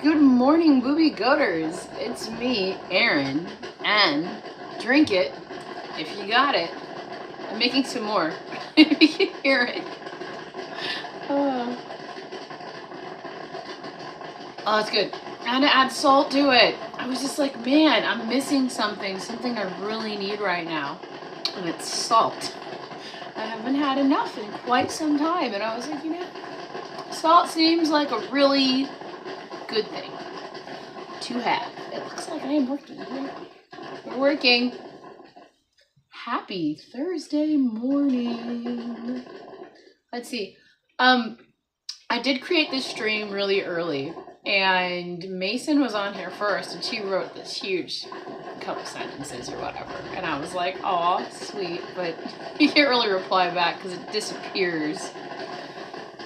Good morning, Boobie Goaters. It's me, Aaron, and drink it if you got it. I'm making some more. You can hear it. Oh, it's good. I had to add salt to it. I was just like, man, I'm missing something I really need right now, and it's salt. I haven't had enough in quite some time, and I was like, you know, salt seems like a really good thing to have. It looks like I am working. We're working. Happy Thursday morning. Let's see. I did create this stream really early, and Mason was on here first, and she wrote this huge couple sentences or whatever, and I was like, aw, sweet, but you can't really reply back because it disappears.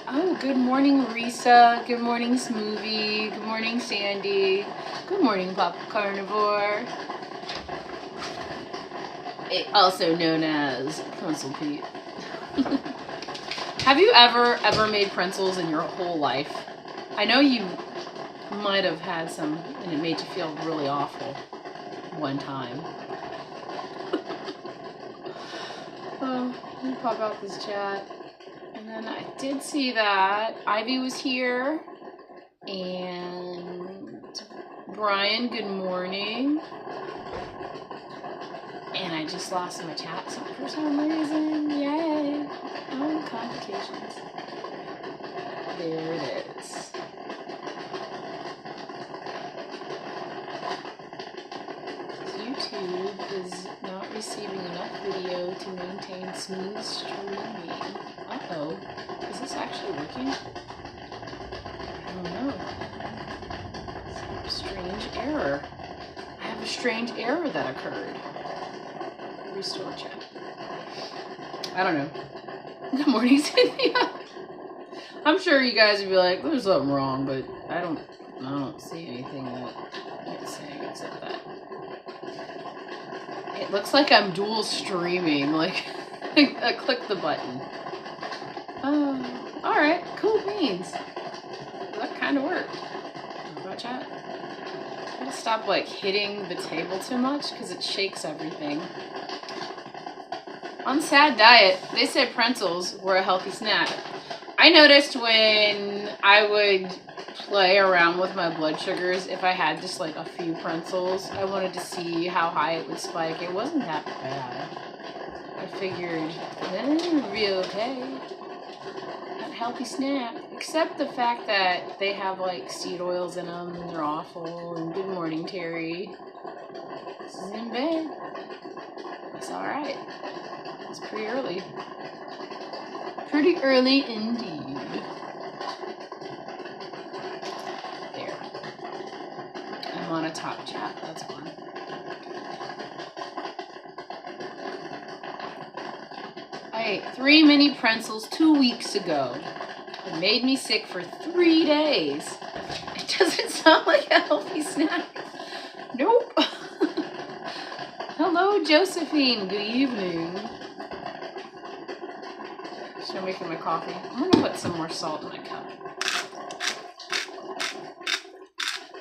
Oh, good morning, Risa. Good morning, Smoothie. Good morning, Sandy. Good morning, Papa Carnivore. Also known as Pencil Pete. Have you ever made pretzels in your whole life? I know you might have had some and it made you feel really awful one time. Oh, let me pop out this chat. And then I did see that Ivy was here, and Brian, good morning. And I just lost my chat for some reason. Yay! Oh, complications. There it is. YouTube is not receiving enough video to maintain smooth streaming. Uh-oh. Is this actually working? I don't know. Strange error. I have a strange error that occurred. Restore chat. I don't know. Good morning, Cynthia. I'm sure you guys would be like, there's something wrong, but I don't see anything that it's saying except that. It looks like I'm dual streaming, like I clicked the button. Alright, cool beans. That kind of worked. Watch out. I gotta stop like hitting the table too much because it shakes everything. On Sad Diet, they said pretzels were a healthy snack. I noticed when I would play around with my blood sugars, if I had just like a few pretzels, I wanted to see how high it would spike. It wasn't that bad. I figured, it would be okay. A healthy snack. Except the fact that they have like seed oils in them and they're awful. And good morning, Terri. This is in bed. It's alright. It's pretty early. Pretty early indeed. There. I'm on a top chat, that's fun. I ate 3 mini pretzels 2 weeks ago. It made me sick for 3 days. It doesn't sound like a healthy snack. Nope. Hello, Josephine. Good evening. Still making my coffee. I'm gonna put some more salt in my cup.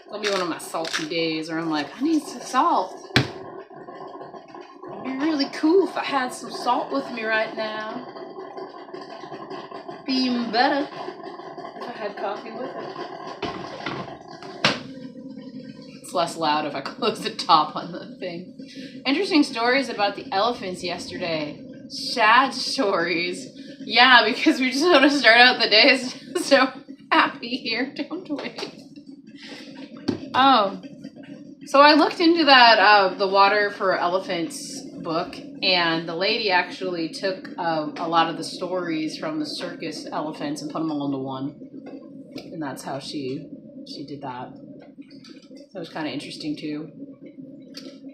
It'll be one of my salty days where I'm like, I need some salt. It'd be really cool if I had some salt with me right now. Be even better if I had coffee with it. It's less loud if I close the top on the thing. Interesting stories about the elephants yesterday. Sad stories. Yeah, because we just want to start out the day so happy here, don't we? Oh, so I looked into that, the Water for Elephants book, and the lady actually took a lot of the stories from the circus elephants and put them all into one. And that's how she did that. That was kind of interesting, too.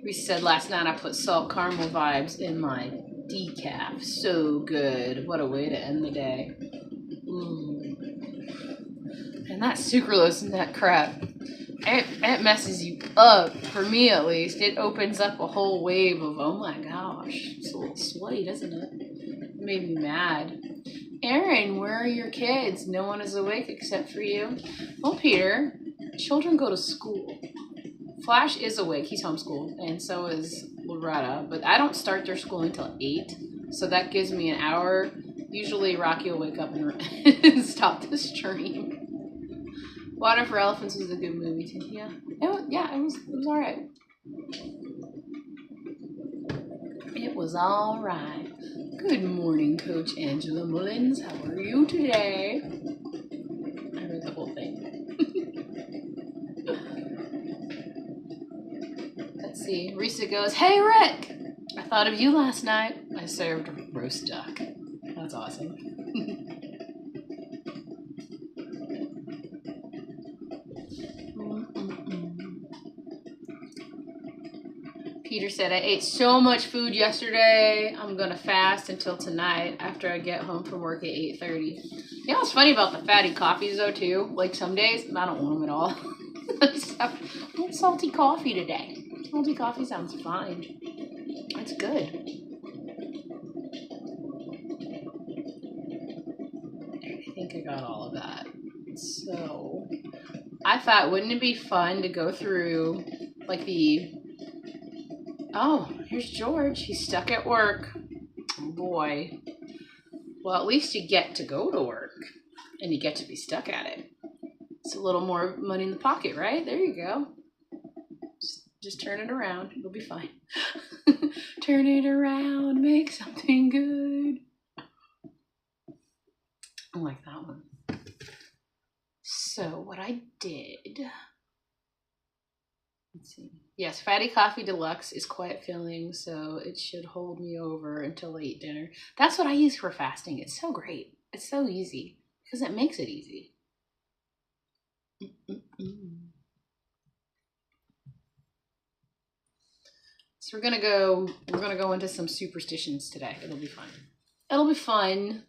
We said last night I put salt caramel vibes in my decaf. So good. What a way to end the day. And that sucralose and that crap, it messes you up. For me, at least. It opens up a whole wave of, oh my gosh. It's a little sweaty, doesn't it? It made me mad. Aaron, where are your kids? No one is awake except for you. Well, Peter, children go to school. Flash is awake. He's homeschooled. And so is Loretta. But I don't start their school until 8. So that gives me an hour. Usually Rocky will wake up and stop the stream. Water for Elephants was a good movie too. Yeah. It was alright. It was alright. Good morning, Coach Angela Mullins. How are you today? I read the whole thing. Let's see. Risa goes, "Hey Rick! I thought of you last night. I served roast duck." That's awesome. Peter said, "I ate so much food yesterday. I'm gonna fast until tonight after I get home from work at 8:30. You know what's funny about the fatty coffees though too? Like some days, I don't want them at all. I just have salty coffee today. Salty coffee sounds fine. It's good. I think I got all of that. So I thought, wouldn't it be fun to go through like the... Oh, here's George. He's stuck at work. Oh boy. Well, at least you get to go to work and you get to be stuck at it. It's a little more money in the pocket, right? There you go. Just turn it around. It'll be fine. Turn it around. Make something good. I like that one. So what I did... Let's see. Yes, Fatty Coffee Deluxe is quite filling, so it should hold me over until I eat dinner. That's what I use for fasting. It's so great. It's so easy because it makes it easy. So we're gonna go into some superstitions today. It'll be fun. It'll be fun,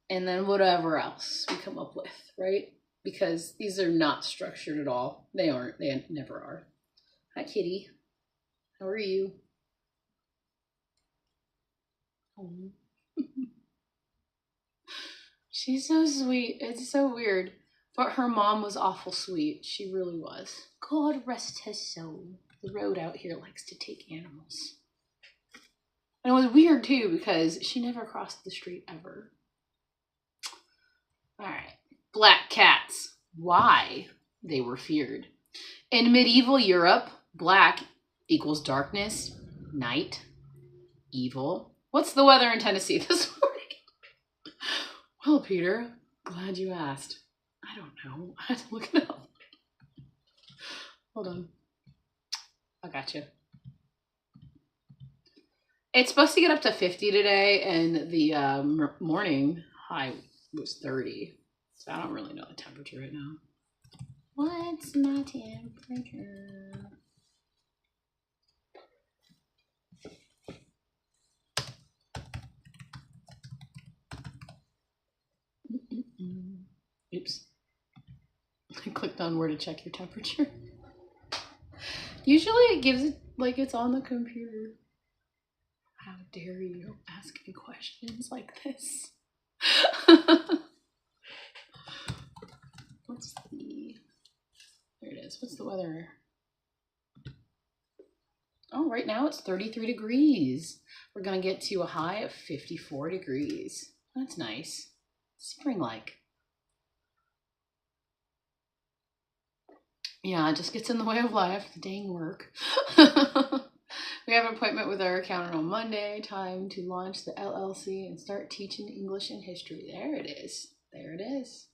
and then whatever else we come up with, right? Because these are not structured at all. They aren't. They never are. Hi, Kitty. How are you? Oh. She's so sweet. It's so weird. But her mom was awful sweet. She really was. God rest his soul. The road out here likes to take animals. And it was weird, too, because she never crossed the street ever. All right. Black cats. Why they were feared. In medieval Europe, black equals darkness, night, evil. What's the weather in Tennessee this morning? Well, Peter, glad you asked. I don't know. I had to look it up. Hold on. I got you. It's supposed to get up to 50 today, and the morning high was 30. So I don't really know the temperature right now. What's my temperature? Oops. I clicked on where to check your temperature. Usually it gives it like it's on the computer. How dare you ask me questions like this? What's the... There it is. What's the weather? Oh, right now it's 33 degrees. We're going to get to a high of 54 degrees. That's nice. Spring-like. Yeah, it just gets in the way of life. The dang work. We have an appointment with our accountant on Monday. Time to launch the LLC and start teaching English and history. There it is. There it is.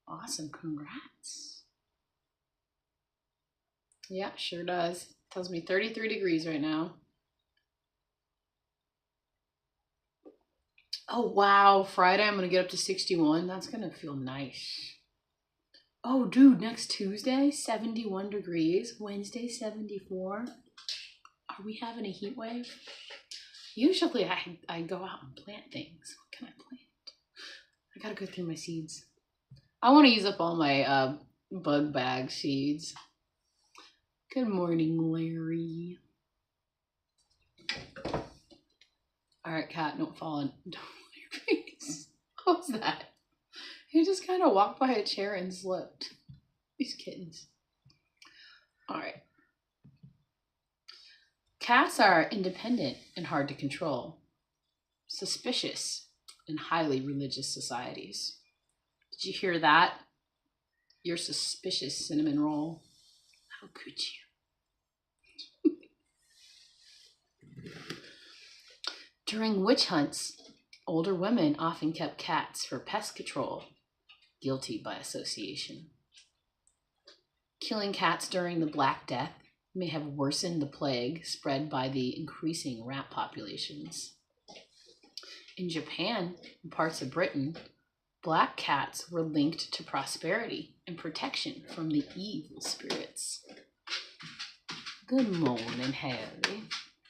Awesome. Congrats. Yeah, sure does. Tells me 33 degrees right now. Oh, wow. Friday, I'm going to get up to 61. That's going to feel nice. Oh, dude, next Tuesday, 71 degrees. Wednesday, 74. Are we having a heat wave? Usually I go out and plant things. What can I plant? I got to go through my seeds. I want to use up all my bug bag seeds. Good morning, Larry. All right, cat, don't fall on your face. What was that? He just kind of walked by a chair and slipped. These kittens. All right. Cats are independent and hard to control, suspicious in highly religious societies. Did you hear that? You're suspicious, cinnamon roll. How could you? During witch hunts, older women often kept cats for pest control, guilty by association. Killing cats during the Black Death may have worsened the plague spread by the increasing rat populations. In Japan and parts of Britain, black cats were linked to prosperity and protection from the evil spirits. Good morning, Harry.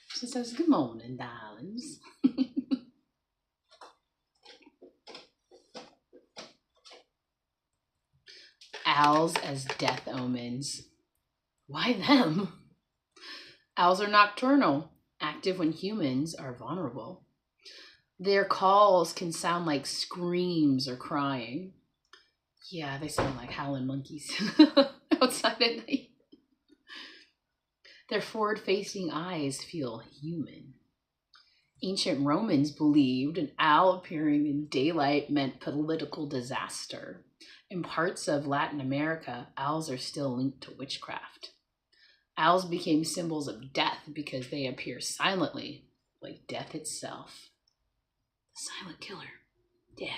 She says, good morning, darlings. Owls as death omens. Why them? Owls are nocturnal, active when humans are vulnerable. Their calls can sound like screams or crying. Yeah, they sound like howling monkeys outside at night. Their forward-facing eyes feel human. Ancient Romans believed an owl appearing in daylight meant political disaster. In parts of Latin America, owls are still linked to witchcraft. Owls became symbols of death because they appear silently, like death itself. The silent killer, death.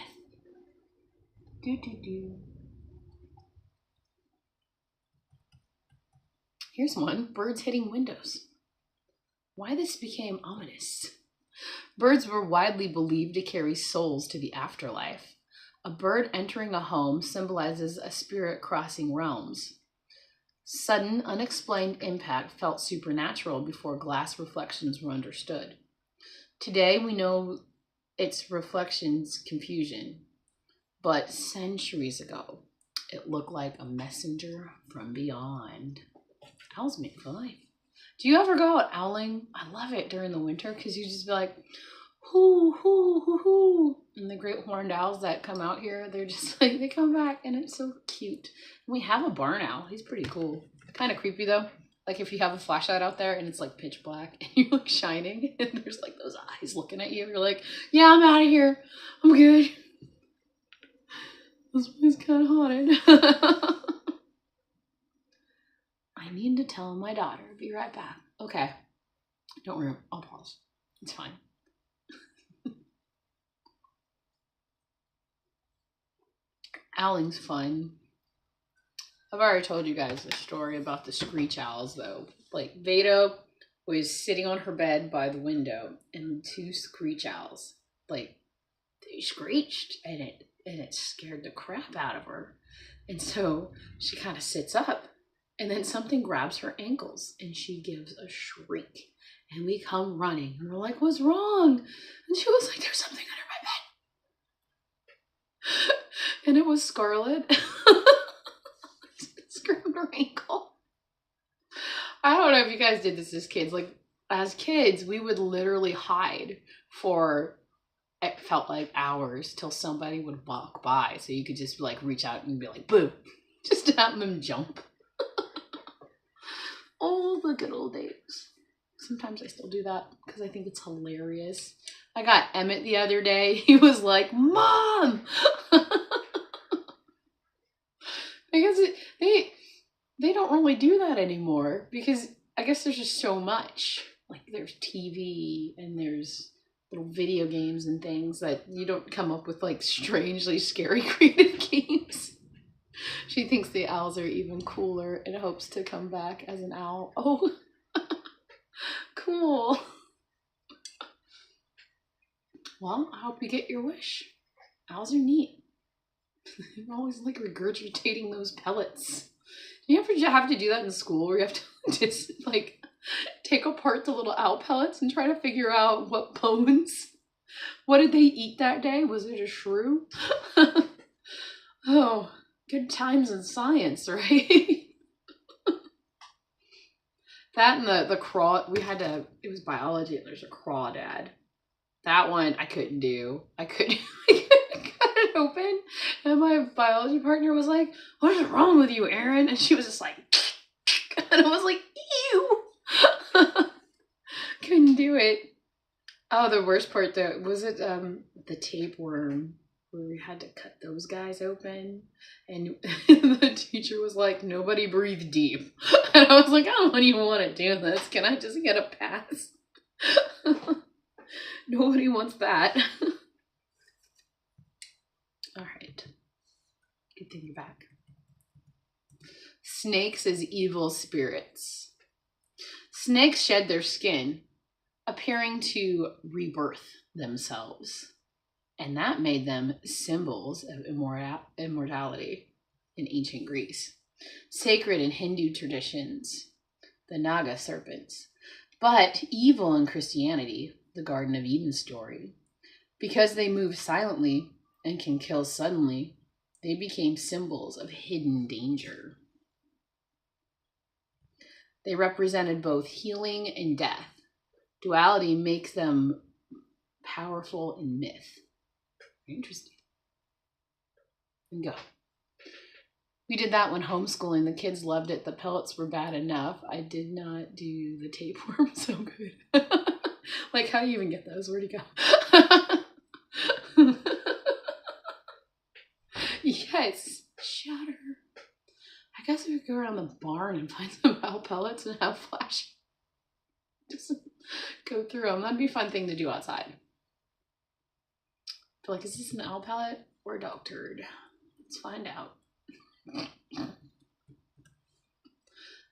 Do. Here's one, birds hitting windows. Why this became ominous? Birds were widely believed to carry souls to the afterlife. A bird entering a home symbolizes a spirit crossing realms. Sudden, unexplained impact felt supernatural before glass reflections were understood. Today, we know its reflections confusion, but centuries ago, it looked like a messenger from beyond. Owls make for life. Do you ever go out owling? I love it during the winter because you just be like, hoo, hoo, hoo, hoo. And the great horned owls that come out here, they're just like, they come back and it's so cute. And we have a barn owl. He's pretty cool. Kind of creepy though. Like if you have a flashlight out there and it's like pitch black and you're like shining and there's like those eyes looking at you. You're like, yeah, I'm out of here. I'm good. This place kind of haunted. I need to tell my daughter. Be right back. Okay. Don't worry. I'll pause. It's fine. Owling's fun. I've already told you guys the story about the screech owls, though. Like, Vado was sitting on her bed by the window, and two screech owls, like, they screeched, and it scared the crap out of her. And so she kind of sits up, and then something grabs her ankles, and she gives a shriek. And we come running, and we're like, what's wrong? And she was like, there's something under my bed. And it was Scarlet. Grabbed her ankle. I don't know if you guys did this as kids. Like, as kids, we would literally hide for, it felt like hours, till somebody would walk by. So you could just like reach out and be like, boo, just to have them jump. Oh, the good old days. Sometimes I still do that because I think it's hilarious. I got Emmett the other day. He was like, Mom! Because they don't really do that anymore because I guess there's just so much. Like there's TV and there's little video games and things that you don't come up with like strangely scary creative games. She thinks the owls are even cooler and hopes to come back as an owl. Oh, cool. Well, I hope you get your wish. Owls are neat. I'm always like regurgitating those pellets. You ever have to do that in school where you have to just like take apart the little owl pellets and try to figure out what bones? What did they eat that day? Was it a shrew? Oh, good times in science, right? That and the craw, we had to, it was biology and there's a crawdad. That one I couldn't do. I couldn't it open, and my biology partner was like, "What is wrong with you, Erin?" And she was just like, and I was like, "Ew." Couldn't do it. Oh, the worst part though, was it the tapeworm, where we had to cut those guys open, and the teacher was like, "Nobody breathe deep." And I was like, "I don't even want to do this. Can I just get a pass?" Nobody wants that. All right. Good thing you're back. Snakes as evil spirits. Snakes shed their skin, appearing to rebirth themselves. And that made them symbols of immortality in ancient Greece. Sacred in Hindu traditions, the Naga serpents. But evil in Christianity, the Garden of Eden story. Because they move silently and can kill suddenly, they became symbols of hidden danger. They represented both healing and death. Duality makes them powerful in myth. Interesting. And go. We did that when homeschooling. The kids loved it. The pellets were bad enough. I did not do the tapeworm so good. Like, how do you even get those? Where'd he go? Yes. Shatter. I guess we could go around the barn and find some owl pellets and have flash. Just go through them. That'd be a fun thing to do outside. I feel like, is this an owl pellet or a dog turd? Let's find out.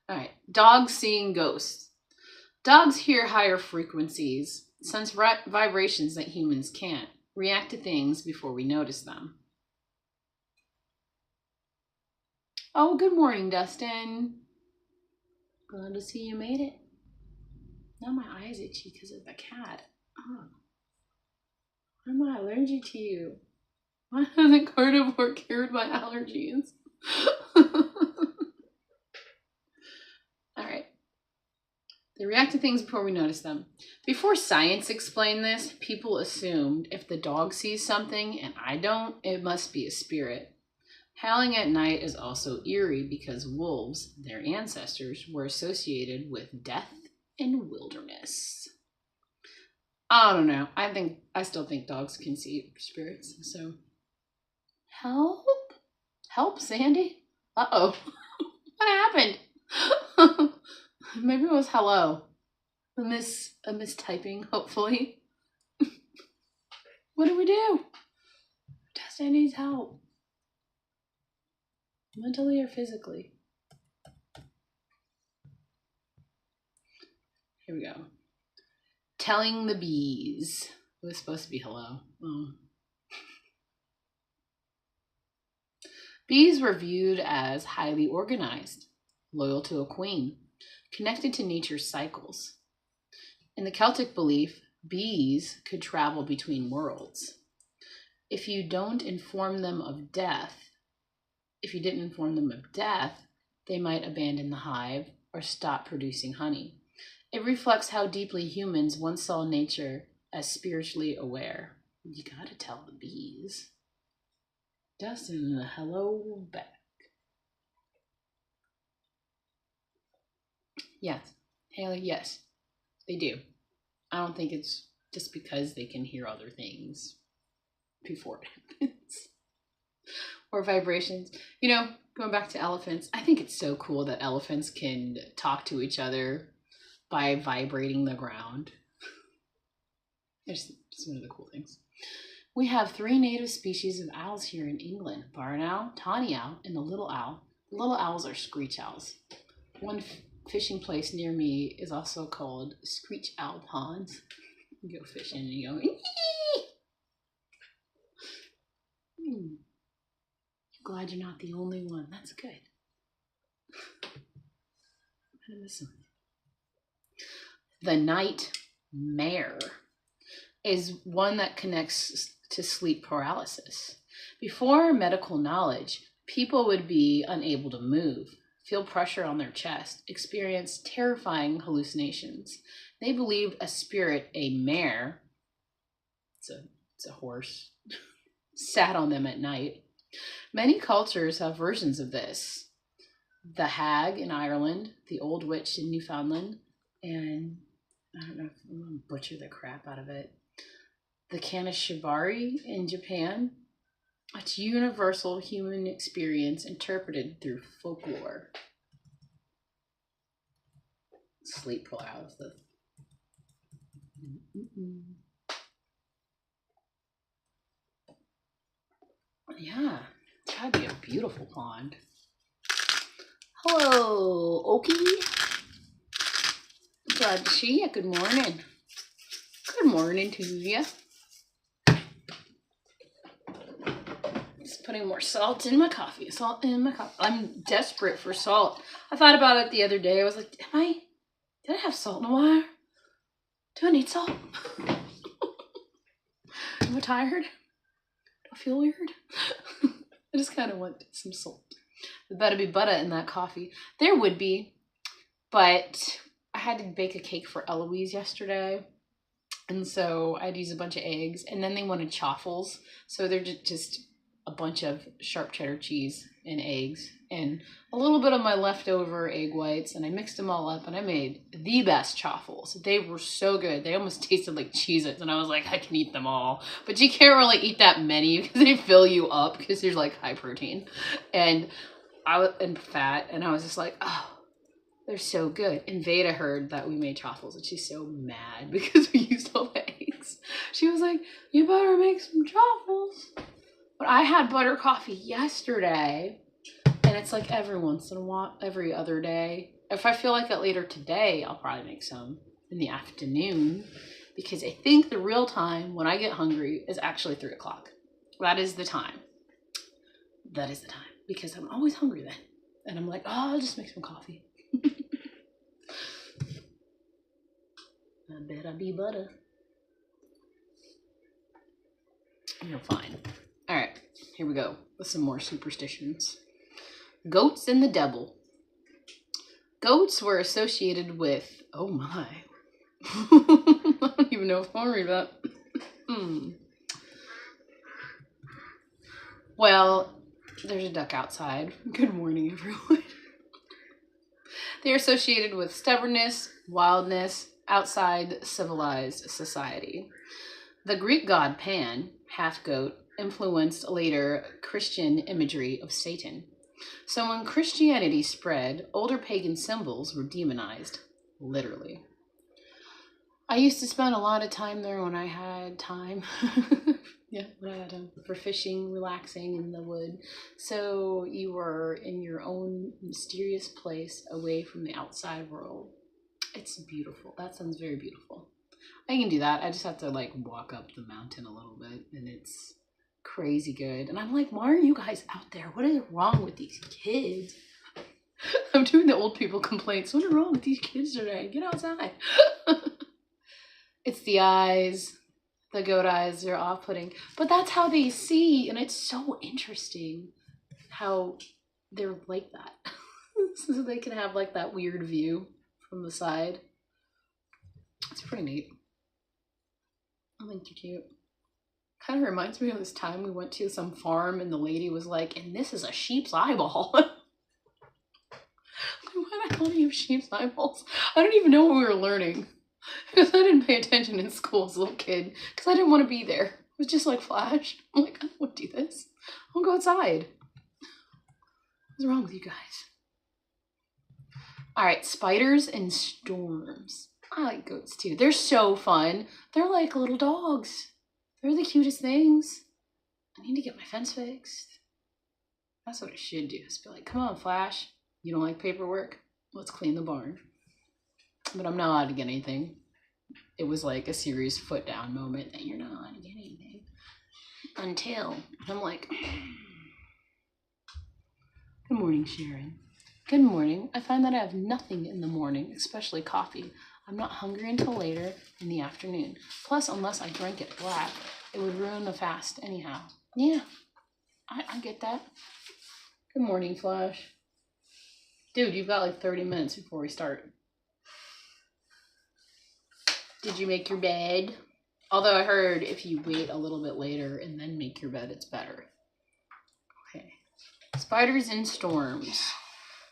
All right. Dogs seeing ghosts. Dogs hear higher frequencies, sense vibrations that humans can't, react to things before we notice them. Oh, good morning, Dustin. Glad to see you made it. Now my eyes itchy because of the cat. Oh. Why am I allergic to you? Why hasn't Carnivore cured my allergies? All right. They react to things before we notice them. Before science explained this, people assumed if the dog sees something and I don't, it must be a spirit. Howling at night is also eerie because wolves, their ancestors, were associated with death and wilderness. I don't know. I still think dogs can see spirits. So, help, help, Sandy. Uh-oh, what happened? Maybe it was hello. A mistyping, hopefully. What do we do? Dustin needs help. Mentally or physically? Here we go. Telling the bees. It was supposed to be hello. Oh. Bees were viewed as highly organized, loyal to a queen, connected to nature's cycles. In the Celtic belief, bees could travel between worlds. If you didn't inform them of death, they might abandon the hive or stop producing honey. It reflects how deeply humans once saw nature as spiritually aware. You gotta tell the bees. Dustin, hello back. Yes. Haley, yes, they do. I don't think it's just because they can hear other things before it happens. Or vibrations. You know, going back to elephants, I think it's so cool that elephants can talk to each other by vibrating the ground. It's just one of the cool things. We have 3 native species of owls here in England: barn owl, tawny owl, and the little owl. The little owls are screech owls. One fishing place near me is also called Screech Owl Ponds. You go fishing and you go, I'm glad you're not the only one. That's good. The nightmare is one that connects to sleep paralysis. Before medical knowledge, people would be unable to move, feel pressure on their chest, experience terrifying hallucinations. They believed a spirit, a mare, it's a horse, sat on them at night. Many cultures have versions of this. The hag in Ireland, the old witch in Newfoundland, and I don't know if I'm going to butcher the crap out of it. The Kanishibari in Japan. It's universal human experience interpreted through folklore. Sleep paralysis. Yeah, it's gotta be a beautiful pond. Hello, Oki. Glad to see you. Good morning. Good morning to you. Just putting more salt in my coffee. Salt in my coffee. I'm desperate for salt. I thought about it the other day. I was like, did I have salt in a while? Do I need salt? Am I tired? Do I feel weird? I just kind of want some salt. There better be butter in that coffee. There would be, but I had to bake a cake for Eloise yesterday. And so I'd use a bunch of eggs, and then they wanted chaffles. So they're just a bunch of sharp cheddar cheese and eggs and a little bit of my leftover egg whites, and I mixed them all up and I made the best chaffles. They were so good. They almost tasted like Cheez-Its, and I was like, I can eat them all. But you can't really eat that many because they fill you up because there's like high protein and fat, and I was just like, oh, they're so good. And Veda heard that we made chaffles, and she's so mad because we used all the eggs. She was like, you better make some chaffles. But I had butter coffee yesterday, and it's like every once in a while, every other day. If I feel like it later today, I'll probably make some in the afternoon, because I think the real time when I get hungry is actually 3 o'clock. That is the time. That is the time, because I'm always hungry then. And I'm like, oh, I'll just make some coffee. I bet I be butter. You're fine. All right, here we go with some more superstitions. Goats and the devil. Goats were associated with, oh my. I don't even know if I'll read that. Well, there's a duck outside. Good morning, everyone. They're associated with stubbornness, wildness, outside civilized society. The Greek god Pan, half goat, influenced later Christian imagery of Satan. So when Christianity spread, older pagan symbols were demonized, literally. I used to spend a lot of time there when I had time. Yeah, when I had time for fishing, relaxing in the wood. So you were in your own mysterious place away from the outside world. It's beautiful. That sounds very beautiful. I can do that. I just have to like walk up the mountain a little bit, and it's crazy good. And I'm like, why are you guys out there? What is wrong with these kids? I'm doing the old people complaints. What is wrong with these kids today? Get outside. It's the eyes. The goat eyes, they're off-putting. But that's how they see, and it's so interesting how they're like that. So they can have like that weird view from the side. It's pretty neat. I think you're cute. Kind of reminds me of this time we went to some farm and the lady was like, and this is a sheep's eyeball. Why the hell do you have sheep's eyeballs? I don't even know what we were learning. Because I didn't pay attention in school as a little kid. Because I didn't want to be there. It was just like Flash. I'm like, I don't want to do this. I'll go outside. What's wrong with you guys? Alright, spiders and storms. I like goats too. They're so fun. They're like little dogs. They're the cutest things. I need to get my fence fixed. That's what I should do. Just be like, come on, Flash. You don't like paperwork? Let's clean the barn. But I'm not allowed to get anything. It was like a serious foot down moment that you're not allowed to get anything. Until I'm like, good morning, Sharon. Good morning. I find that I have nothing in the morning, especially coffee. I'm not hungry until later in the afternoon. Plus, unless I drank it black, it would ruin the fast anyhow. Yeah, I get that. Good morning, Flash. Dude, you've got like 30 minutes before we start. Did you make your bed? Although I heard if you wait a little bit later and then make your bed, it's better. Okay. Spiders in storms.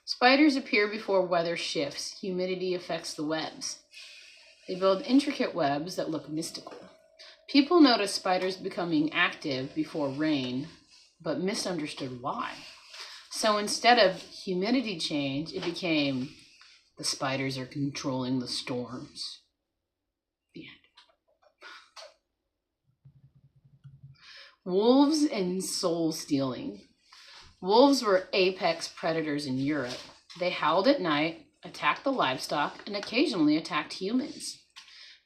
Spiders appear before weather shifts. Humidity affects the webs. They build intricate webs that look mystical. People notice spiders becoming active before rain, but misunderstood why. So instead of humidity change, it became the spiders are controlling the storms. The end. Wolves and soul stealing. Wolves were apex predators in Europe. They howled at night, attacked the livestock, and occasionally attacked humans.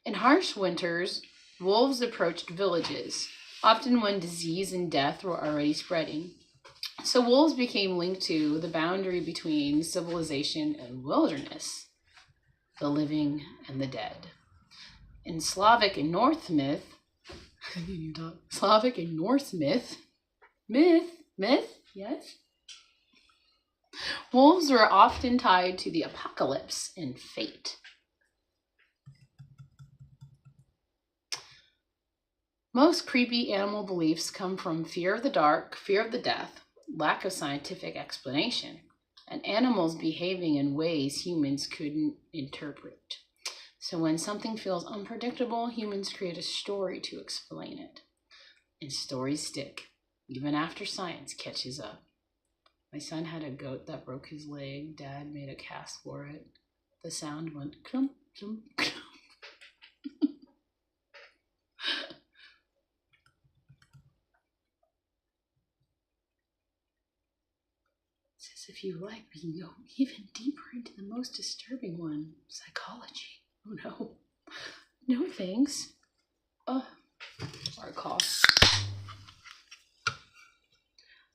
In harsh winters, wolves approached villages, often when disease and death were already spreading. So wolves became linked to the boundary between civilization and wilderness, the living and the dead. In Slavic and Norse myth, yes? Wolves were often tied to the apocalypse and fate. Most creepy animal beliefs come from fear of the dark, fear of the death, lack of scientific explanation, and animals behaving in ways humans couldn't interpret. So when something feels unpredictable, humans create a story to explain it. And stories stick, even after science catches up. My son had a goat that broke his leg. Dad made a cast for it. The sound went clump, clump, clump. Says if you like, we can go even deeper into the most disturbing one, psychology. Oh no. No thanks. Oh, sorry, cough.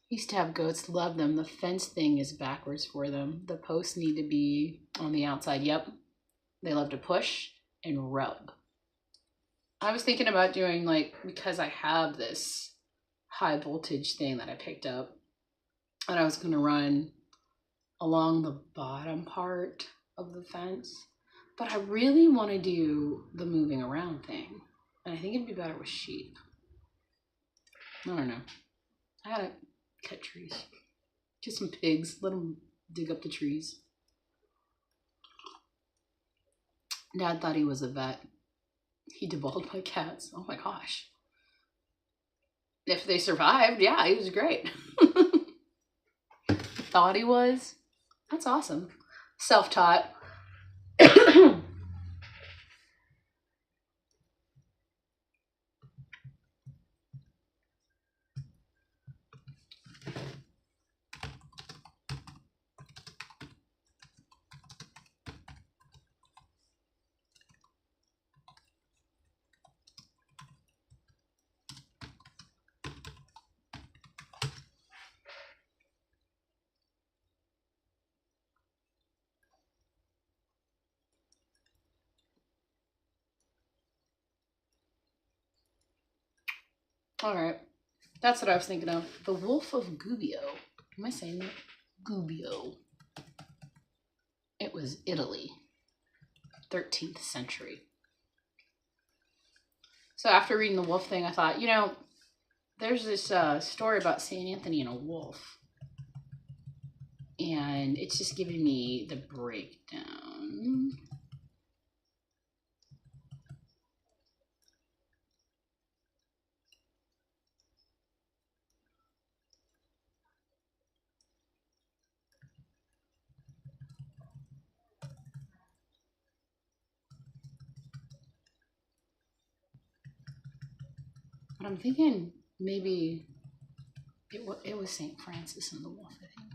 Used to have goats, love them. The fence thing is backwards for them. The posts need to be on the outside. Yep. They love to push and rub. I was thinking about doing, like, because I have this high voltage thing that I picked up, and I was going to run along the bottom part of the fence, but I really want to do the moving around thing, and I think it'd be better with sheep. I don't know. I gotta cut trees. Get some pigs, let them dig up the trees. Dad thought he was a vet. He deballed my cats. Oh my gosh. If they survived, yeah, he was great. Thought he was? That's awesome. Self-taught. All right. That's what I was thinking of. The Wolf of Gubbio. Am I saying that? Gubbio. It was Italy. 13th century. So after reading the wolf thing, I thought, you know, there's this story about St. Anthony and a wolf. And it's just giving me the breakdown. But I'm thinking maybe it was St. Francis and the wolf, I think.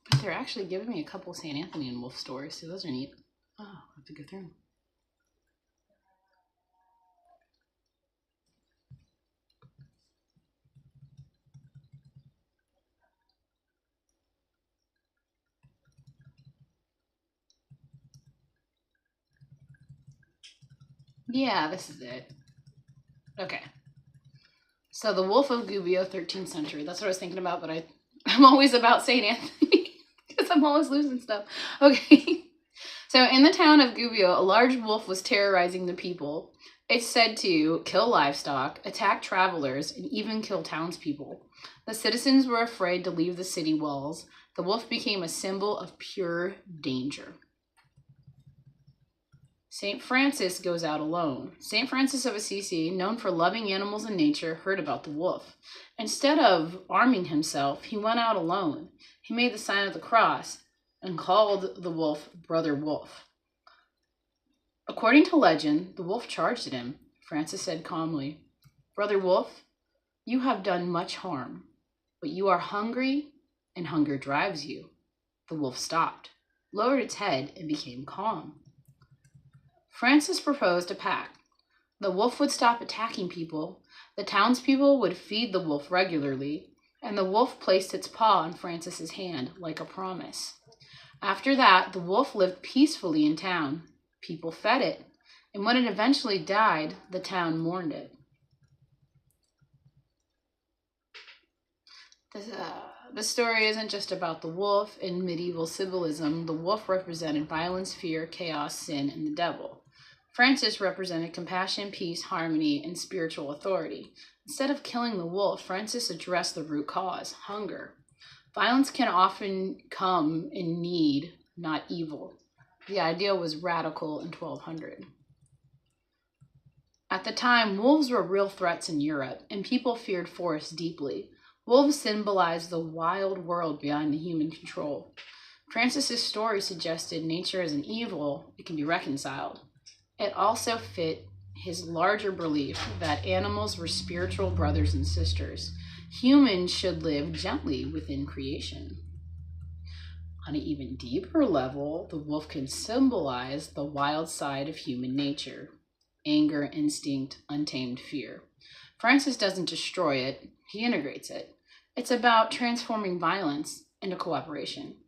But they're actually giving me a couple St. Anthony and wolf stories, so those are neat. Oh, I'll have to go through them. Yeah, this is it. Okay. So the Wolf of Gubbio, 13th century. That's what I was thinking about, but I'm always about St. Anthony because I'm always losing stuff. Okay. So in the town of Gubbio, a large wolf was terrorizing the people. It's said to kill livestock, attack travelers, and even kill townspeople. The citizens were afraid to leave the city walls. The wolf became a symbol of pure danger. St. Francis goes out alone. St. Francis of Assisi, known for loving animals and nature, heard about the wolf. Instead of arming himself, he went out alone. He made the sign of the cross and called the wolf Brother Wolf. According to legend, the wolf charged at him. Francis said calmly, "Brother Wolf, you have done much harm, but you are hungry and hunger drives you." The wolf stopped, lowered its head, and became calm. Francis proposed a pact. The wolf would stop attacking people, the townspeople would feed the wolf regularly, and the wolf placed its paw on Francis's hand like a promise. After that, the wolf lived peacefully in town. People fed it, and when it eventually died, the town mourned it. This story isn't just about the wolf. In medieval symbolism, the wolf represented violence, fear, chaos, sin, and the devil. Francis represented compassion, peace, harmony, and spiritual authority. Instead of killing the wolf, Francis addressed the root cause, hunger. Violence can often come in need, not evil. The idea was radical in 1200. At the time, wolves were real threats in Europe, and people feared forests deeply. Wolves symbolized the wild world beyond the human control. Francis's story suggested nature isn't evil, it can be reconciled. It also fit his larger belief that animals were spiritual brothers and sisters. Humans should live gently within creation. On an even deeper level, the wolf can symbolize the wild side of human nature: anger, instinct, untamed fear. Francis doesn't destroy it, he integrates it. It's about transforming violence into cooperation.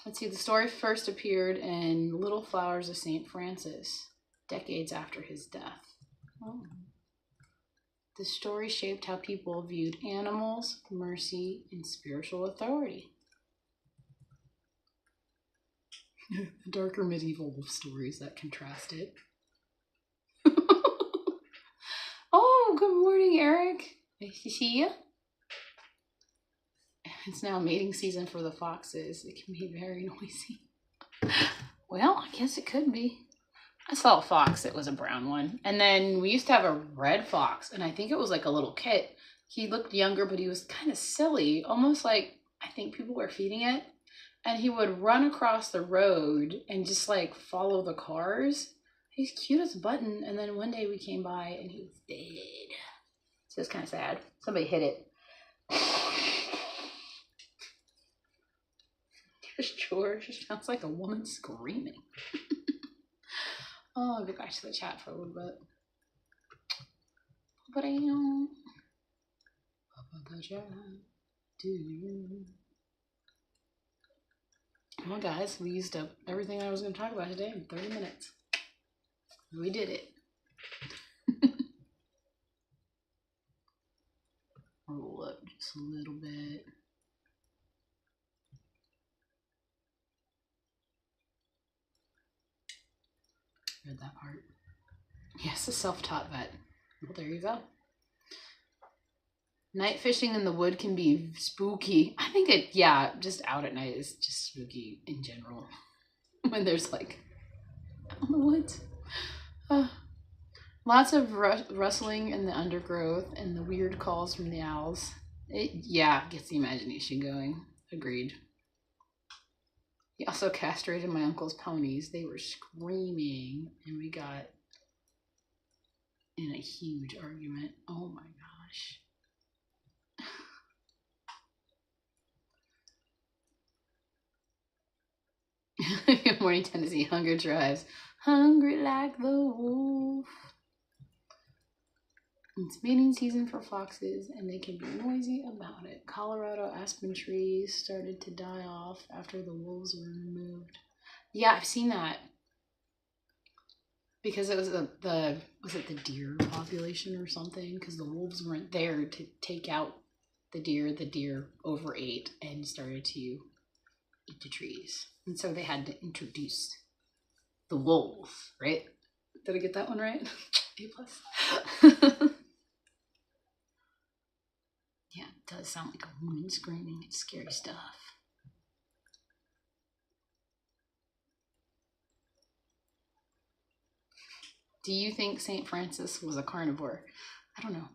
Let's see, the story first appeared in Little Flowers of St. Francis, decades after his death. The story shaped how people viewed animals, mercy, and spiritual authority. Darker medieval wolf stories that contrast it. Oh, good morning, Eric. Nice to see you. It's now mating season for the foxes. It can be very noisy. Well, I guess it could be. I saw a fox. It was a brown one. And then we used to have a red fox, and I think it was like a little kit. He looked younger, but he was kind of silly, almost like I think people were feeding it. And he would run across the road and just like follow the cars. He's cute as a button. And then one day we came by and he was dead. So it's kind of sad. Somebody hit it. George sounds like a woman screaming. Oh, I'll get back to the chat for a little bit. Well, guys, we used up everything I was going to talk about today in 30 minutes. We did it. Roll up just a little bit. Read that part. Yes, a self-taught vet. Well, there you go. Night fishing in the wood can be spooky. I think just out at night is just spooky in general. When there's like, out in the woods. Lots of rustling in the undergrowth and the weird calls from the owls. It gets the imagination going. Agreed. He also castrated my uncle's ponies. They were screaming, and we got in a huge argument. Oh my gosh. Good morning, Tennessee. Hunger drives. Hungry like the wolf. It's mating season for foxes, and they can be noisy about it. Colorado aspen trees started to die off after the wolves were removed. Yeah, I've seen that. Because it was was it the deer population or something? Because the wolves weren't there to take out the deer overate and started to eat the trees. And so they had to introduce the wolves, right? Did I get that one right? A+. Yeah, it does sound like a woman screaming. It's scary stuff. Do you think St. Francis was a carnivore? I don't know.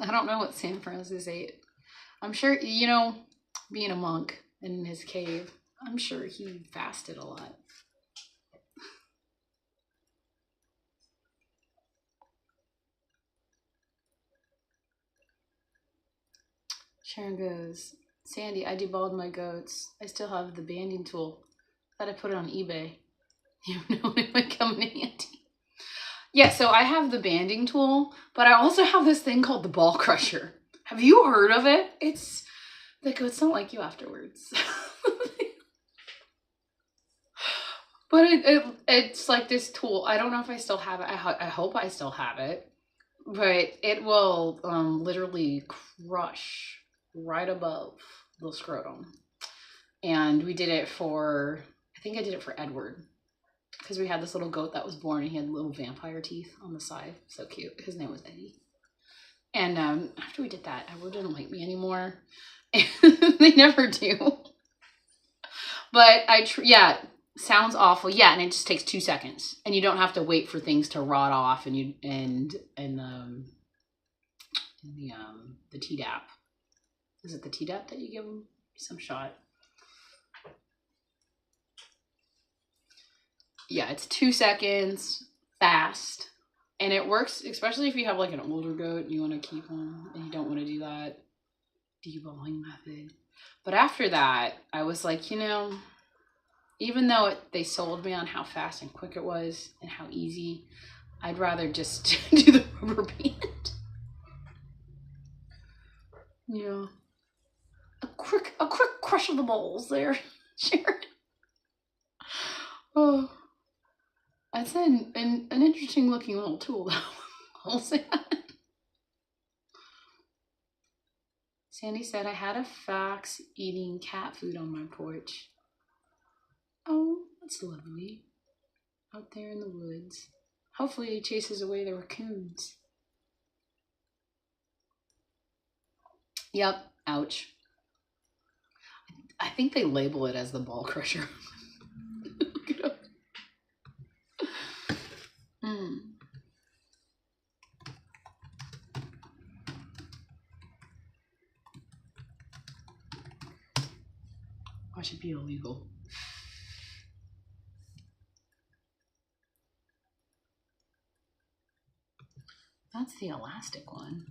I don't know what St. Francis ate. I'm sure, you know, being a monk in his cave, I'm sure he fasted a lot. Sharon goes, Sandy, I deballed my goats. I still have the banding tool. Thought I put it on eBay. You know, it might come in handy. Yeah, so I have the banding tool, but I also have this thing called the ball crusher. Have you heard of it? It's, the goats don't like you afterwards. But it's like this tool. I don't know if I still have it. I hope I still have it. But it will literally crush right above the scrotum. And we did it for, I think I did it for Edward. Because we had this little goat that was born and he had little vampire teeth on the side. So cute. His name was Eddie. And after we did that, Edward didn't like me anymore. They never do. But yeah, sounds awful. Yeah, and it just takes 2 seconds. And you don't have to wait for things to rot off and the Tdap. Is it the Tdap that you give them? Some shot. Yeah, it's 2 seconds, fast, and it works, especially if you have like an older goat and you want to keep them and you don't want to do that deballing method. But after that, I was like, you know, even though they sold me on how fast and quick it was and how easy, I'd rather just do the rubber band. Yeah. A quick crush of the balls there, Sharon. Oh. That's an interesting looking little tool, though. I'll say that. Sandy said, I had a fox eating cat food on my porch. Oh, that's lovely. Out there in the woods. Hopefully he chases away the raccoons. Yep, ouch. I think they label it as the ball crusher. Look it up. Why should it be illegal? That's the elastic one.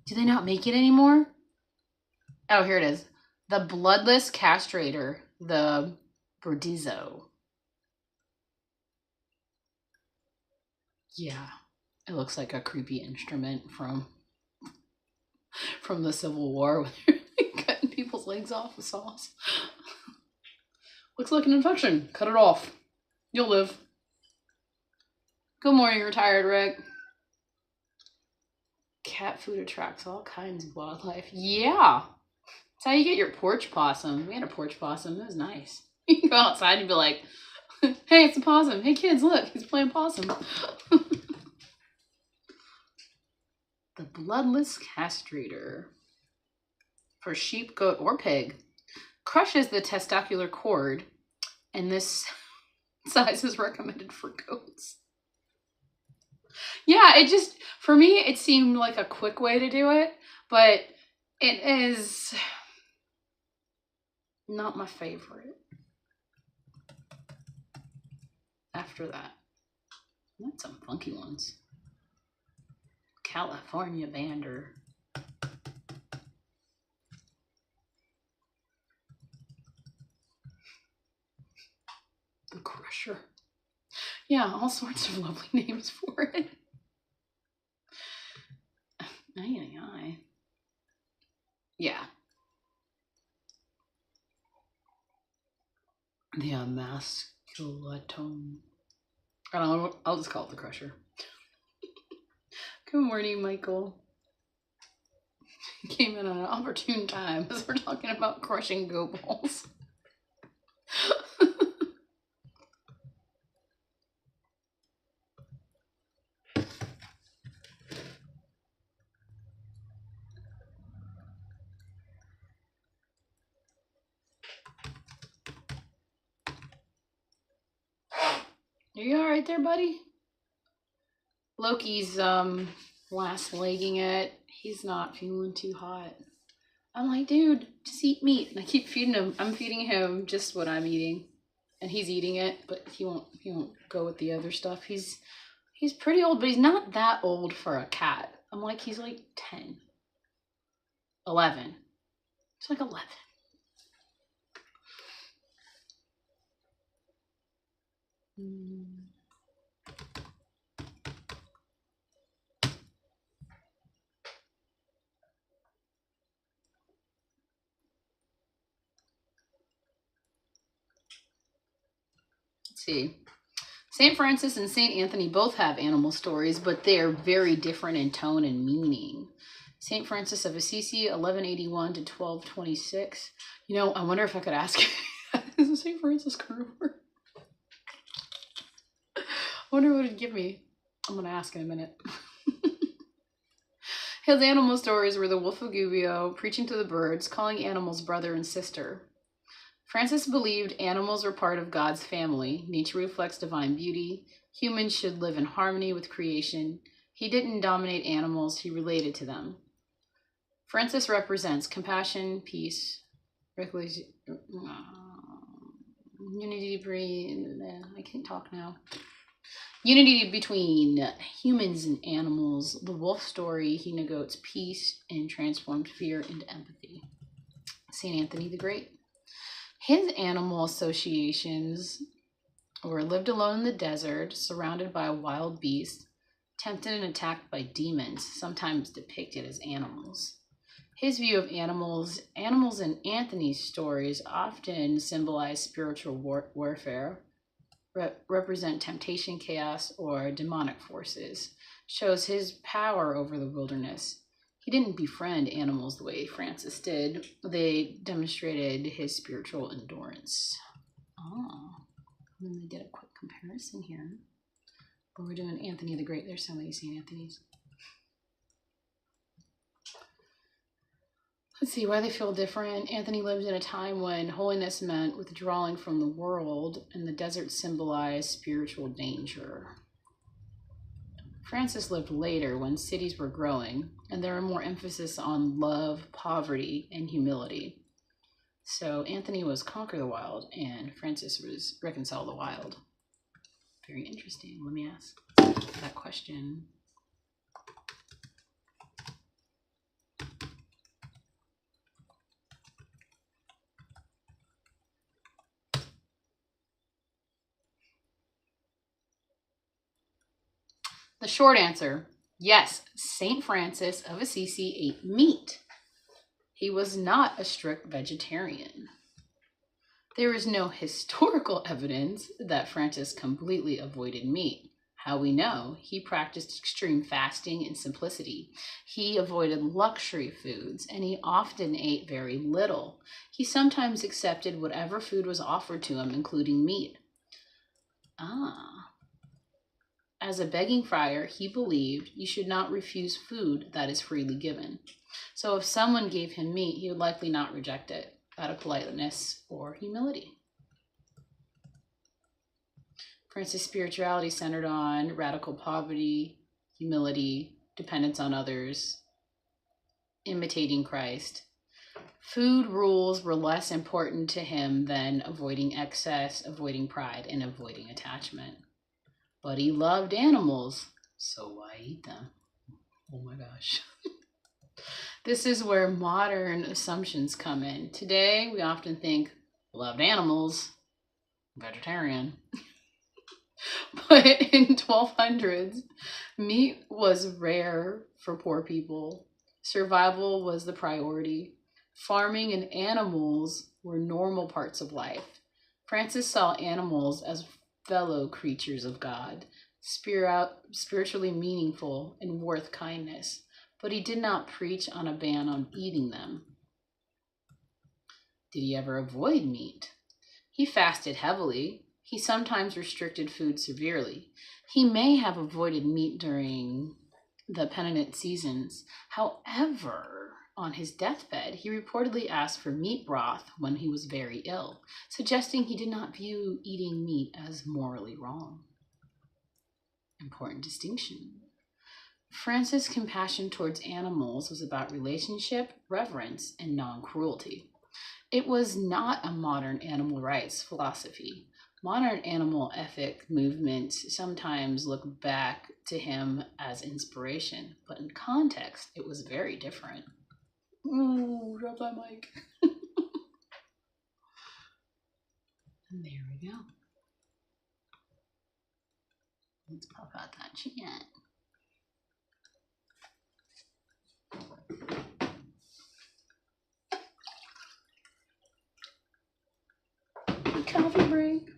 Do they not make it anymore? Oh, here it is. The bloodless castrator, the Burdizzo. Yeah, it looks like a creepy instrument from the Civil War when they're cutting people's legs off with saws. Looks like an infection. Cut it off. You'll live. Good morning, retired Rick. Cat food attracts all kinds of wildlife. Yeah. That's how you get your porch possum. We had a porch possum. It was nice. You can go outside and be like, hey, it's a possum. Hey, kids, look. He's playing possum. The bloodless castrator. For sheep, goat, or pig. Crushes the testicular cord. And this size is recommended for goats. Yeah, it just, for me, it seemed like a quick way to do it, but it is not my favorite. After that, that's some funky ones. California Bander. The Crusher. Yeah, all sorts of lovely names for it. Ay. Yeah. The emasculatum. I don't know. I'll just call it the crusher. Good morning, Michael. Came in at an opportune time as we're talking about crushing goat balls. Are you all right there, buddy? Loki's last legging it. He's not feeling too hot. I'm like, dude, just eat meat. And I keep feeding him. I'm feeding him just what I'm eating, and he's eating it, but he won't go with the other stuff. He's pretty old, but he's not that old for a cat. I'm like, he's like 10, 11. It's like 11. Let's see. St. Francis and St. Anthony both have animal stories, but they are very different in tone and meaning. St. Francis of Assisi, 1181 to 1226. You know, I wonder if I could ask is St. Francis carnivore? I wonder what it'd give me. I'm going to ask in a minute. His animal stories were the Wolf of Gubbio, preaching to the birds, calling animals brother and sister. Francis believed animals were part of God's family. Nature reflects divine beauty. Humans should live in harmony with creation. He didn't dominate animals, he related to them. Francis represents compassion, peace, unity, I can't talk now. Unity between humans and animals. The wolf story, he negotiates peace and transformed fear into empathy. St. Anthony the Great. His animal associations were lived alone in the desert, surrounded by wild beasts, tempted and attacked by demons, sometimes depicted as animals. His view of animals in Anthony's stories often symbolize spiritual warfare, represent temptation, chaos, or demonic forces, shows his power over the wilderness. He didn't befriend animals the way Francis did. They demonstrated his spiritual endurance. Oh, and then they did a quick comparison here. But we're doing Anthony the Great. There's so many St. Anthony's. Let's see why they feel different. Anthony lived in a time when holiness meant withdrawing from the world, and the desert symbolized spiritual danger. Francis lived later when cities were growing, and there were more emphasis on love, poverty, and humility. So Anthony was conquer the wild, and Francis was reconcile the wild. Very interesting. Let me ask that question. The short answer, yes, St. Francis of Assisi ate meat. He was not a strict vegetarian. There is no historical evidence that Francis completely avoided meat. How we know? He practiced extreme fasting and simplicity. He avoided luxury foods, and he often ate very little. He sometimes accepted whatever food was offered to him, including meat. As a begging friar, he believed you should not refuse food that is freely given. So if someone gave him meat, he would likely not reject it out of politeness or humility. Francis' spirituality centered on radical poverty, humility, dependence on others, imitating Christ. Food rules were less important to him than avoiding excess, avoiding pride, and avoiding attachment. But he loved animals, so why eat them? Oh my gosh. This is where modern assumptions come in. Today, we often think, loved animals, vegetarian. But in 1200s, meat was rare for poor people. Survival was the priority. Farming and animals were normal parts of life. Francis saw animals as fellow creatures of God, spiritually meaningful and worth kindness, but he did not preach on a ban on eating them. Did he ever avoid meat? He fasted heavily. He sometimes restricted food severely. He may have avoided meat during the penitent seasons. However, on his deathbed, he reportedly asked for meat broth when he was very ill, suggesting he did not view eating meat as morally wrong. Important distinction. Francis' compassion towards animals was about relationship, reverence, and non-cruelty. It was not a modern animal rights philosophy. Modern animal ethic movements sometimes look back to him as inspiration, but in context, it was very different. Ooh, drop that mic. And there we go. Let's pop out that chat. Coffee break.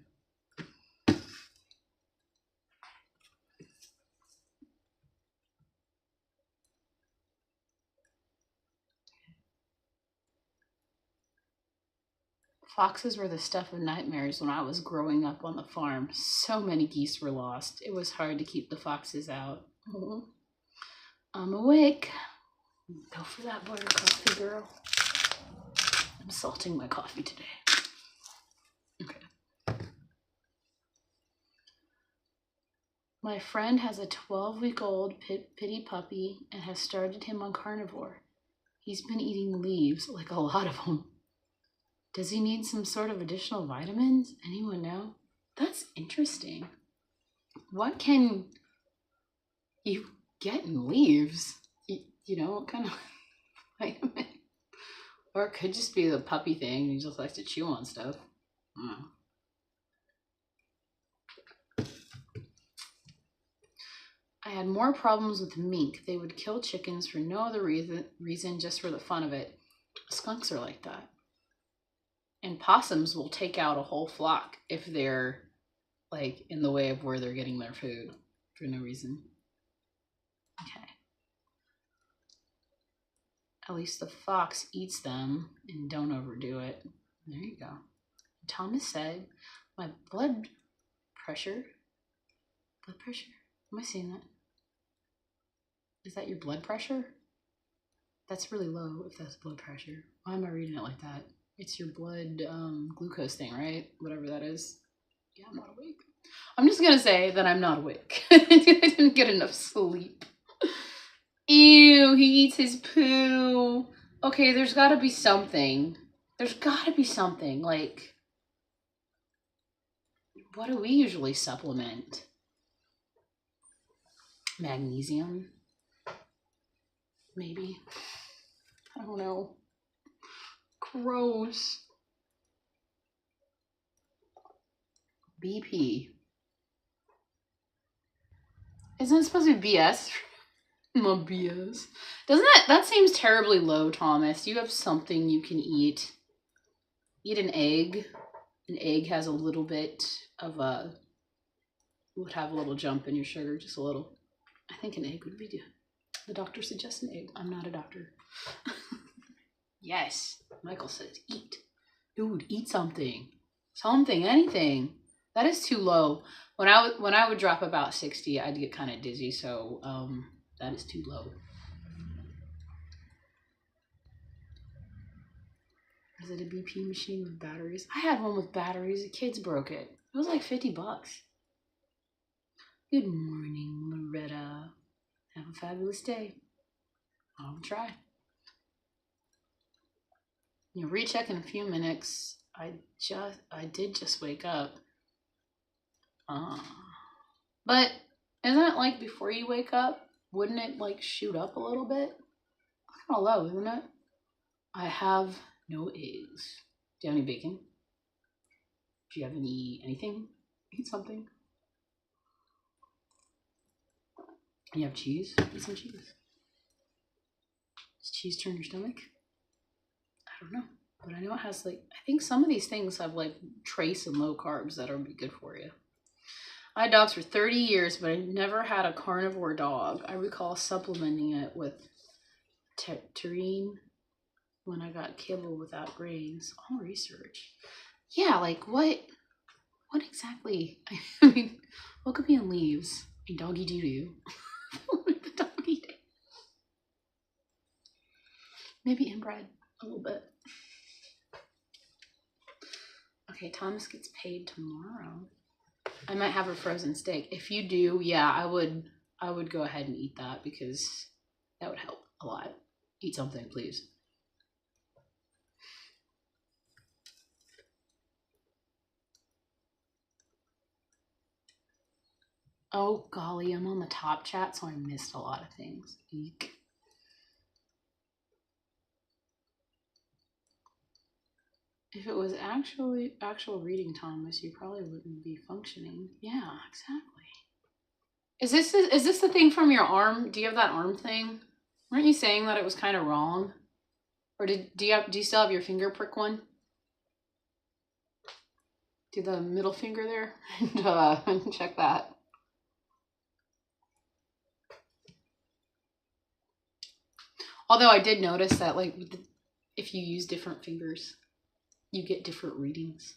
Foxes were the stuff of nightmares when I was growing up on the farm. So many geese were lost. It was hard to keep the foxes out. I'm awake. Go for that butter coffee, girl. I'm salting my coffee today. Okay. My friend has a 12-week-old pitty puppy and has started him on carnivore. He's been eating leaves, like a lot of them. Does he need some sort of additional vitamins? Anyone know? That's interesting. What can you get in leaves? You know, what kind of vitamin? Or it could just be the puppy thing. He just likes to chew on stuff. I had more problems with mink. They would kill chickens for no other reason, just for the fun of it. Skunks are like that. And possums will take out a whole flock if they're like in the way of where they're getting their food for no reason. Okay. At least the fox eats them and don't overdo it. There you go. Thomas said, my blood pressure? Am I saying that? Is that your blood pressure? That's really low if that's blood pressure. Why am I reading it like that? It's your blood glucose thing, right? Whatever that is. Yeah, I'm not awake. I'm just going to say that I'm not awake. I didn't get enough sleep. Ew, he eats his poo. Okay, there's got to be something. Like, what do we usually supplement? Magnesium? Maybe. I don't know. Gross. BP. Isn't it supposed to be BS? My BS. Doesn't that seems terribly low, Thomas? You have something you can eat. Eat an egg. An egg has a little bit of would have a little jump in your sugar, just a little. I think an egg would be good. The doctor suggests an egg. I'm not a doctor. Yes. Michael says eat. Dude, eat something. Something, anything. That is too low. When I would drop about 60, I'd get kind of dizzy, so that is too low. Is it a BP machine with batteries? I had one with batteries. The kids broke it. It was like $50. Good morning, Loretta. Have a fabulous day. I'll try. You'll recheck in a few minutes. I did just wake up. But isn't it like before you wake up? Wouldn't it like shoot up a little bit? Kind of low, isn't it? I have no eggs. Do you have any bacon? Do you have anything? Eat something. You have cheese? Eat some cheese. Does cheese turn your stomach? I don't know. But I know it has like, I think some of these things have like trace and low carbs that are good for you. I had dogs for 30 years, but I never had a carnivore dog. I recall supplementing it with Terri when I got kibble without grains. All research. Yeah, like what exactly? I mean, what could be in leaves? A doggy doo-doo. The doggy doo. Maybe inbred a little bit. Okay, Thomas gets paid tomorrow. I might have a frozen steak. If you do, yeah, I would go ahead and eat that because that would help a lot. Eat something, please. Oh golly, I'm on the top chat, so I missed a lot of things. Eek. If it was actual reading, Thomas, you probably wouldn't be functioning. Yeah, exactly. Is this the thing from your arm? Do you have that arm thing? Weren't you saying that it was kind of wrong? Or do you still have your finger prick one? Do the middle finger there and check that. Although I did notice that like if you use different fingers, you get different readings.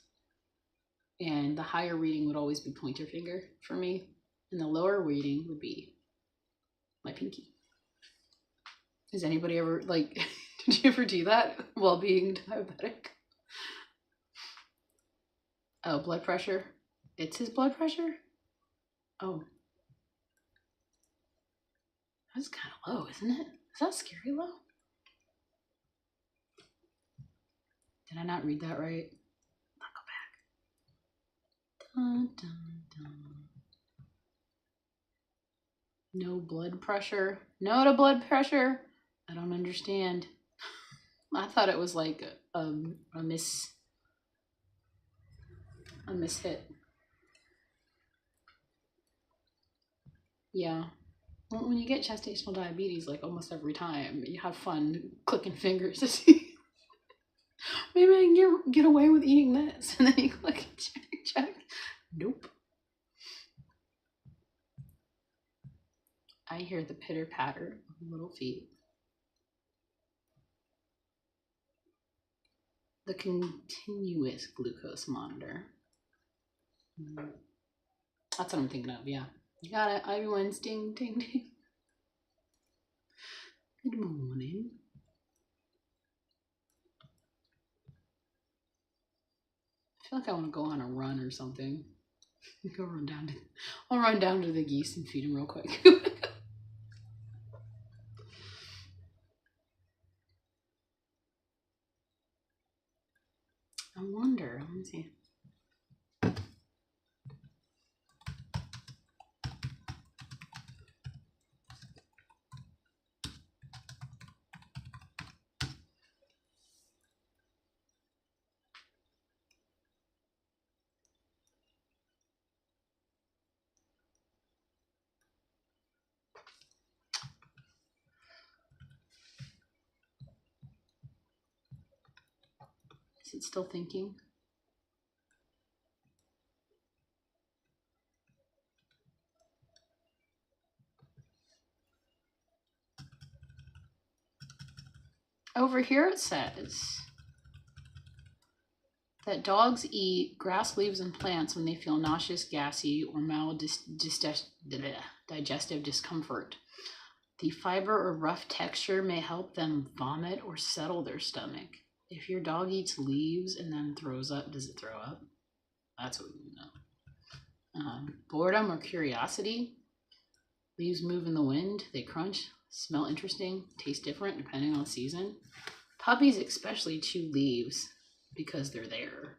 And the higher reading would always be pointer finger for me. And the lower reading would be my pinky. Has anybody ever, like, did you ever do that while being diabetic? Oh, blood pressure. It's his blood pressure? Oh. That's kind of low, isn't it? Is that scary low? Did I not read that right? I'll go back. Dun, dun, dun. No blood pressure. No to blood pressure. I don't understand. I thought it was like a mishit. Yeah. When you get gestational diabetes, like almost every time, you have fun clicking fingers to see. Maybe I can get away with eating this. And then you click and check. Nope. I hear the pitter patter of little feet. The continuous glucose monitor. That's what I'm thinking of, yeah. You got it, Ivy-WENET, ding, ding, ding. Good morning. I feel like I want to go on a run or something. I'll run down to the geese and feed them real quick. I wonder, let me see. Is it still thinking? Over here it says that dogs eat grass, leaves, and plants when they feel nauseous, gassy, or mild digestive discomfort. The fiber or rough texture may help them vomit or settle their stomach. If your dog eats leaves and then throws up, does it throw up? That's what we know. Boredom or curiosity. Leaves move in the wind. They crunch, smell interesting, taste different depending on the season. Puppies especially chew leaves because they're there.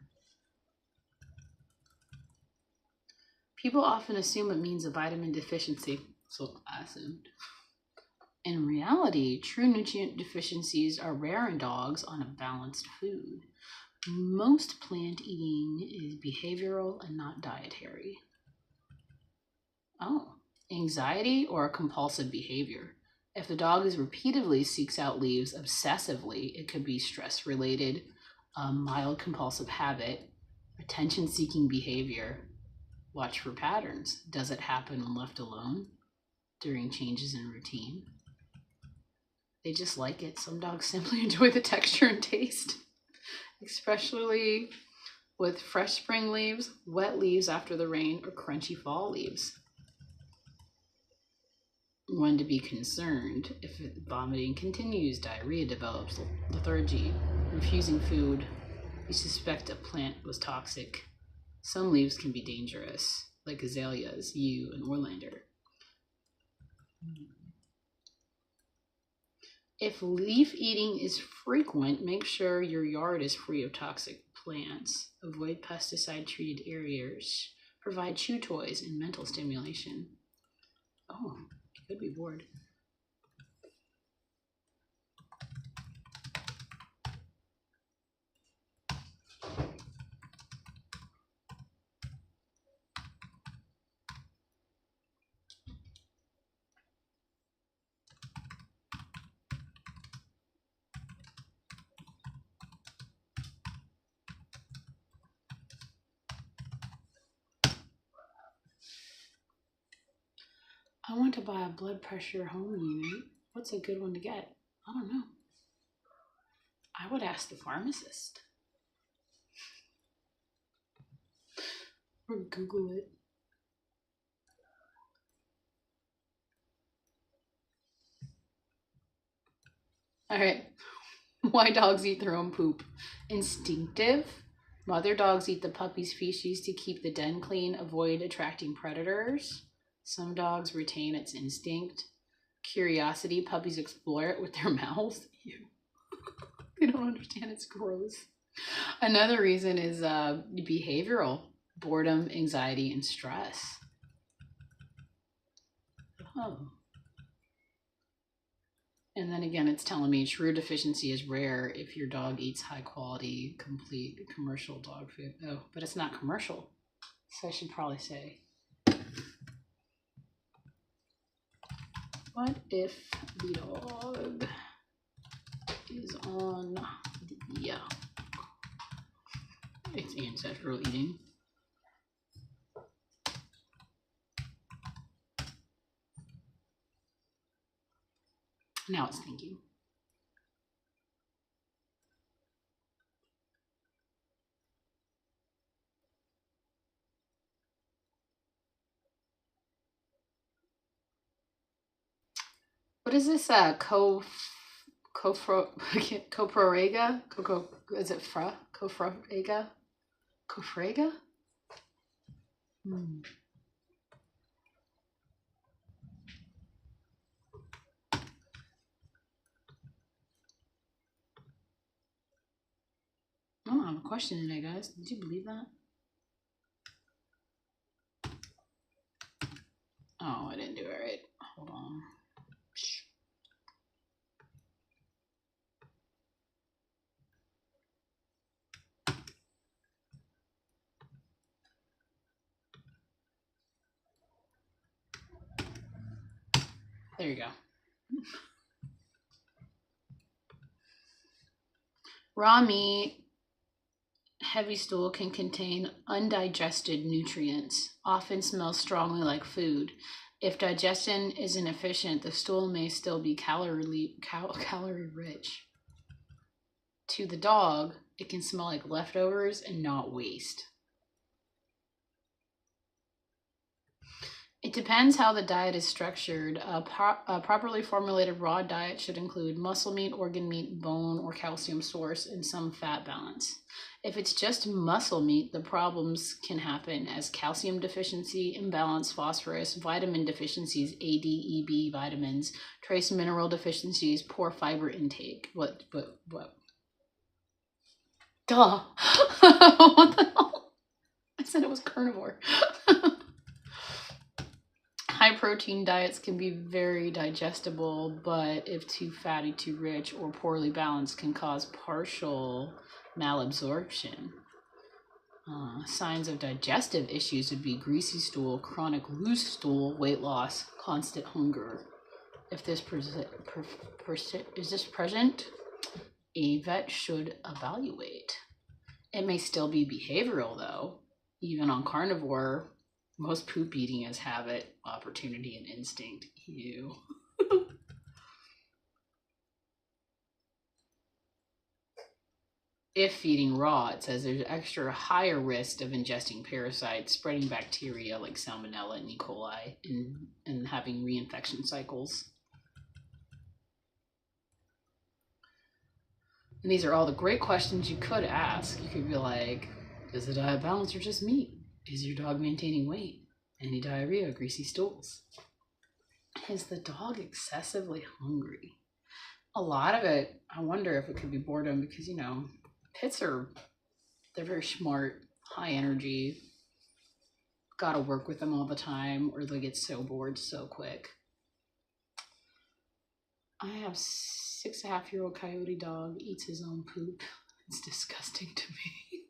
People often assume it means a vitamin deficiency. So I assumed. In reality, true nutrient deficiencies are rare in dogs on a balanced food. Most plant eating is behavioral and not dietary. Oh, anxiety, or a compulsive behavior. If the dog is repeatedly seeks out leaves obsessively, it could be stress-related, a mild compulsive habit, attention-seeking behavior. Watch for patterns. Does it happen when left alone? During changes in routine? They just like it. Some dogs simply enjoy the texture and taste, especially with fresh spring leaves, wet leaves after the rain, or crunchy fall leaves. When to be concerned: if vomiting continues, diarrhea develops, lethargy, refusing food, you suspect a plant was toxic. Some leaves can be dangerous, like azaleas, yew, and Orlander. If leaf eating is frequent, make sure your yard is free of toxic plants. Avoid pesticide-treated areas. Provide chew toys and mental stimulation. Oh, you could be bored. I want to buy a blood pressure home unit. What's a good one to get? I don't know. I would ask the pharmacist. Or Google it. All right. Why dogs eat their own poop? Instinctive. Mother dogs eat the puppy's feces to keep the den clean, avoid attracting predators. Some dogs retain its instinct. Curiosity. Puppies explore it with their mouths. Ew. They don't understand, it's gross. Another reason is behavioral. Boredom, anxiety, and stress. Oh. And then again, it's telling me true deficiency is rare if your dog eats high quality, complete commercial dog food. Oh, but it's not commercial. So I should probably say, what if the dog is on the its ancestral eating? Now it's thinking. What is this? Coprorega? Is it fra? Cofrega? Cofrega? Oh, I have a question today, guys. Did you believe that? Oh, I didn't do it right. Hold on. There you go. Raw meat, heavy stool can contain undigested nutrients, often smells strongly like food. If digestion is inefficient, the stool may still be calorie rich. To the dog, it can smell like leftovers and not waste. It depends how the diet is structured. A properly formulated raw diet should include muscle meat, organ meat, bone, or calcium source, and some fat balance. If it's just muscle meat, the problems can happen as calcium deficiency, imbalance, phosphorus, vitamin deficiencies, A, D, E, B vitamins, trace mineral deficiencies, poor fiber intake. What? Duh. What the hell? I said it was carnivore. High protein diets can be very digestible, but if too fatty, too rich, or poorly balanced, can cause partial malabsorption. Signs of digestive issues would be greasy stool, chronic loose stool, weight loss, constant hunger. If this is this present, a vet should evaluate. It may still be behavioral though. Even on carnivore, most poop eating is habit, opportunity, and instinct. Ew. If feeding raw, it says there's extra higher risk of ingesting parasites, spreading bacteria like Salmonella and E. coli, and having reinfection cycles. And these are all the great questions you could ask. You could be like, is the diet balanced or just meat? Is your dog maintaining weight? Any diarrhea, greasy stools? Is the dog excessively hungry? A lot of it, I wonder if it could be boredom because, you know, pits they're very smart, high energy, gotta work with them all the time or they'll get so bored so quick. I have 6.5-year-old coyote dog, eats his own poop. It's disgusting to me.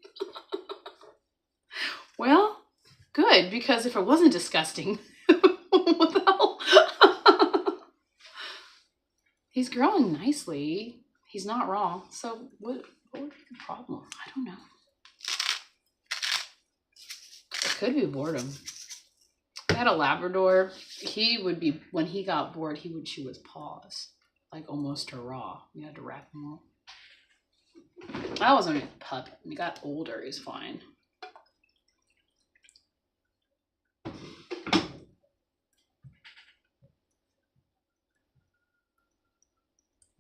Well, good, because if it wasn't disgusting, what the hell? He's growing nicely. He's not raw. So what would be the problem? I don't know. It could be boredom. I had a Labrador. He would be, when he got bored, he would chew his paws, like almost to raw. You had to wrap him up. That wasn't a pup. When he got older, he was fine.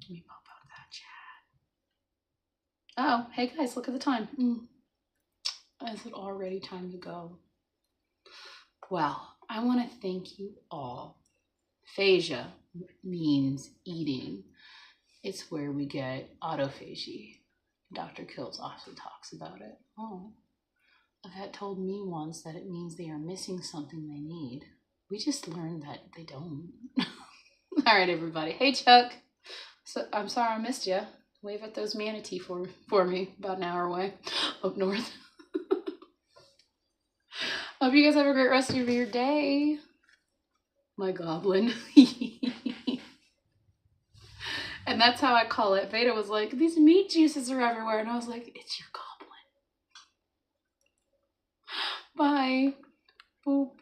Let me pop out that chat. Oh, hey guys, look at the time. Is it already time to go? Well, I want to thank you all. Phasia means eating. It's where we get autophagy. Dr. Kills often talks about it. Oh, a vet told me once that it means they are missing something they need. We just learned that they don't. All right, everybody. Hey, Chuck. So I'm sorry I missed you. Wave at those manatee for me, about an hour away, up north. Hope you guys have a great rest of your day. My goblin. And that's how I call it. Veda was like, these meat juices are everywhere. And I was like, it's your goblin. Bye. Boop.